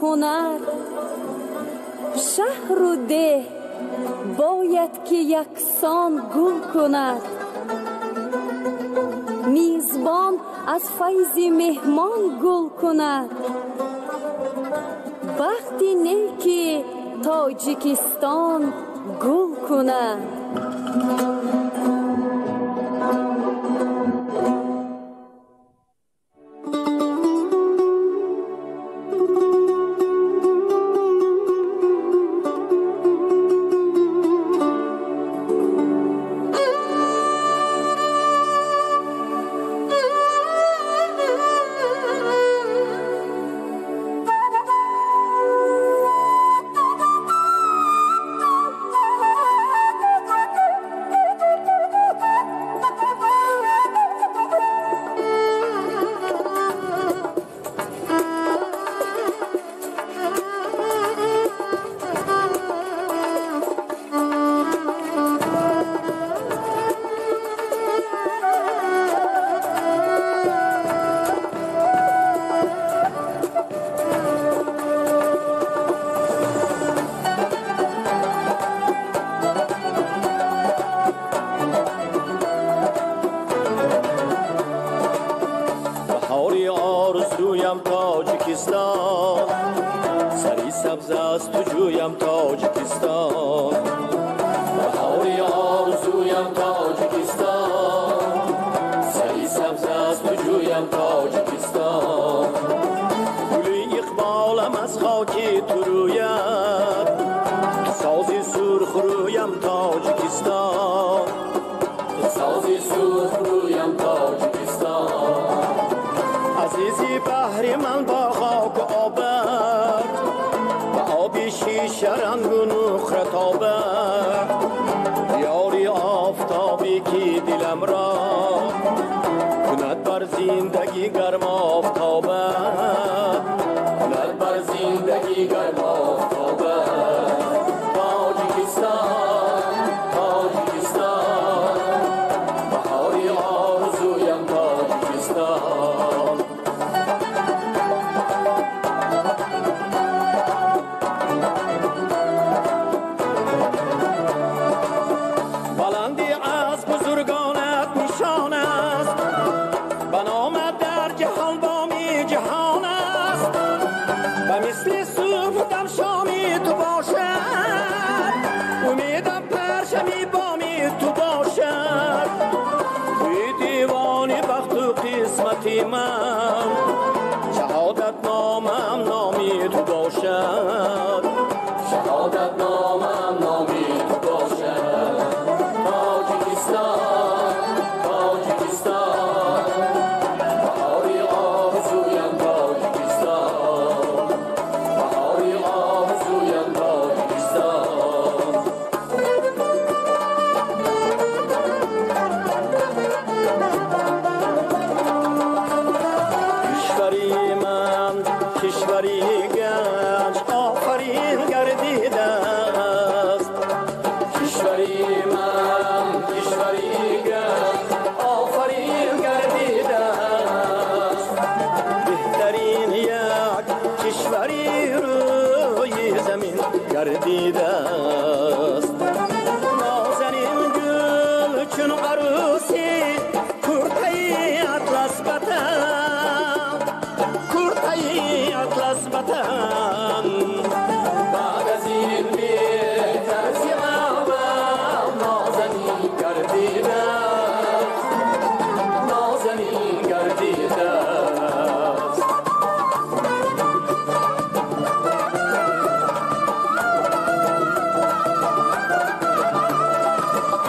هنر شهر و ده باید که یکسان گل کند. میزبان از فیض مهمان گل کند. وقتی نه که تاجیکستان گل کند. آرزویم تاجیکستان، سری سبز است تو جویم تاجیکستان. بهاری آرزویم تاجیکستان، سری سبز است تو جویم تاجیکستان. گلی اقبالم از خاکی تو رویت، سازی سرخ رویم تاجیکستان. سازی سرخ رویم تاجیکستان. عزیزی بحر من با خاک و آبت، با آبی شیشه رنگ و نخرت آبت. یاری آفتابی که دلم را کند بر زندگی گرم آفتابت، کند بر زندگی گرم آفتابت. تاجیکستان، تاجیکستان، بهاری آرزویم تاجیکستان. بلندی از بزرگانت نشان است، بنامت در جهان بامی جهان است. و مثل صبح شامی تو باشد، امیدم پرچمی بامی تو باشد. توی دیوان بخت و قسمتی من، شهادت نامم نامی تو باشد. شهادت نامم نامی تو باشد. تاجیکستان، تاجیکستان، بهاری آرزویم تاجیکستان. بهاری آرزویم تاجیکستان. کشوری من کشوری گنج آفرین گردیده است. کشوری من کشوری گنج آفرین گردیده است. بهترین یک کشوری روی زمین گردیده است. نازنین گل چون عروسی کرته اطلس بتن، کرته اطلس بتن. بعد از این بهتر زیبم نازنین گردیده است، نازنین گردیده است.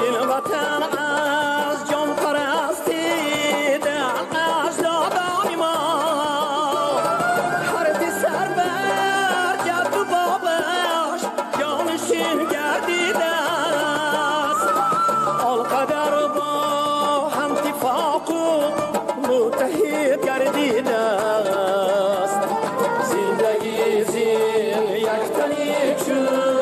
این وطن از جان پرستیده اجدادان ما، هر سر بر جد و بابش جانشین گردیده است. آنقدر با هم اتفاق و متحد گردیده است. زندگی زین یک تنی چون